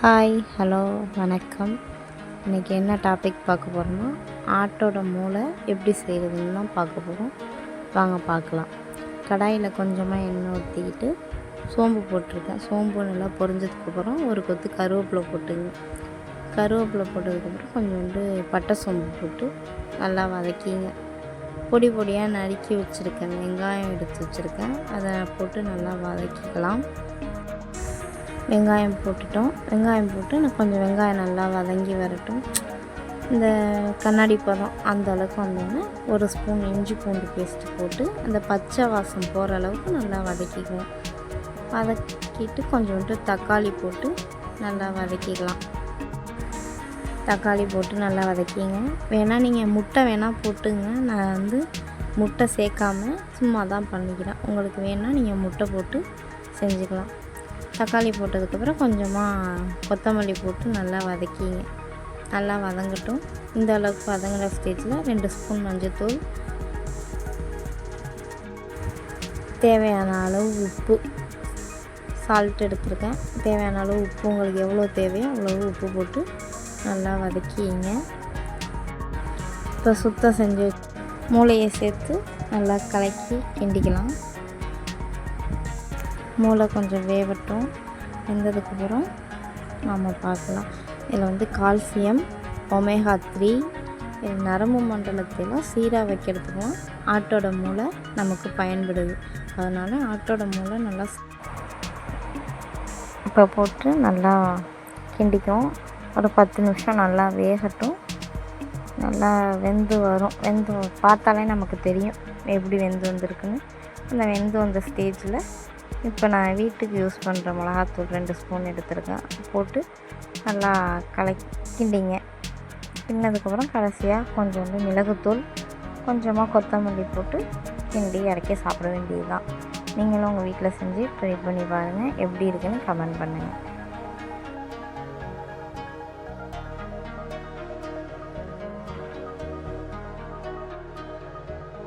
Hi, hello, வணக்கம். இன்றைக்கி என்ன டாபிக் பார்க்க போகிறோம்னா, ஆட்டோட மூளை எப்படி செய்கிறதுன்னு தான் பார்க்க போகிறோம். வாங்க பார்க்கலாம். கடாயில் கொஞ்சமாக எண்ணெய் ஊற்றிக்கிட்டு சோம்பு போட்டிருக்கேன். சோம்பு நல்லா பொரிஞ்சதுக்கப்புறம் ஒரு கொத்து கருவேப்பிலை போட்டுங்க. கருவேப்பிலை போட்டதுக்கப்புறம் கொஞ்சோண்டு பட்டை சோம்பு போட்டு நல்லா வதக்கிங்க. பொடி பொடியாக நறுக்கி வச்சுருக்கேன், வெங்காயம் எடுத்து வச்சுருக்கேன், அதை போட்டு நல்லா வதக்கிக்கலாம். வெங்காயம் போட்டுட்டோம். வெங்காயம் போட்டு கொஞ்சம் வெங்காயம் நல்லா வதங்கி வரட்டும். இந்த கண்ணாடி பதம் அந்த அளவுக்கு வந்தோடனே ஒரு ஸ்பூன் இஞ்சி பூண்டு பேஸ்ட்டு போட்டு அந்த பச்சை வாசம் போகிற அளவுக்கு நல்லா வதக்கிக்குவோம். வதக்கிட்டு கொஞ்சோண்டு தக்காளி போட்டு நல்லா வதக்கிக்கலாம். தக்காளி போட்டு நல்லா வதக்கிங்க. வேணால் நீங்கள் முட்டை வேணால் போட்டுங்க. நான் முட்டை சேர்க்காமல் சும்மா தான் பண்ணிக்கிறேன். உங்களுக்கு வேணால் நீங்கள் முட்டை போட்டு செஞ்சுக்கலாம். தக்காளி போட்டதுக்கப்புறம் கொஞ்சமாக கொத்தமல்லி போட்டு நல்லா வதக்கிங்க. நல்லா வதங்கட்டும். இந்த அளவுக்கு வதங்குற ஸ்டேஜில் 2 ஸ்பூன் மஞ்சள்தூள், தேவையான அளவு உப்பு, சால்ட் எடுத்துருக்கேன். தேவையான அளவு உப்பு உங்களுக்கு எவ்வளோ தேவையோ அவ்வளோ உப்பு போட்டு நல்லா வதக்கிங்க. இப்போ சுத்தம் செஞ்சு மூளையை சேர்த்து நல்லா கலக்கி கிண்டிக்கலாம். மூளை கொஞ்சம் வேகட்டும். வெந்ததுக்கப்புறம் நாம் பார்க்கலாம். இதில் கால்சியம், ஒமேகா 3, நரம்பு மண்டலத்தையும் சீராக வைக்கிறதுக்கும் ஆட்டோட மூளை நமக்கு பயன்படுது. அதனால் ஆட்டோட மூளை நல்லா இப்போ போட்டு நல்லா கிண்டிக்கும். ஒரு 10 நிமிஷம் நல்லா வேகட்டும். நல்லா வெந்து வரும். பார்த்தாலே நமக்கு தெரியும் எப்படி வெந்து வந்திருக்குன்னு. அந்த வெந்து வந்த ஸ்டேஜில் இப்போ நான் வீட்டுக்கு யூஸ் பண்ணுற மிளகாத்தூள் 2 ஸ்பூன் எடுத்துருக்கேன். போட்டு நல்லா கிண்டிங்க. கிண்டினதுக்கப்புறம் கடைசியாக கொஞ்சோண்டு மிளகுத்தூள், கொஞ்சமாக கொத்தமல்லி போட்டு கிண்டி இறக்கி சாப்பிட வேண்டியது தான். நீங்களும் உங்கள் வீட்டில் செஞ்சு ட்ரை பண்ணி பாருங்கள். எப்படி இருக்குன்னு கமெண்ட் பண்ணுங்கள்.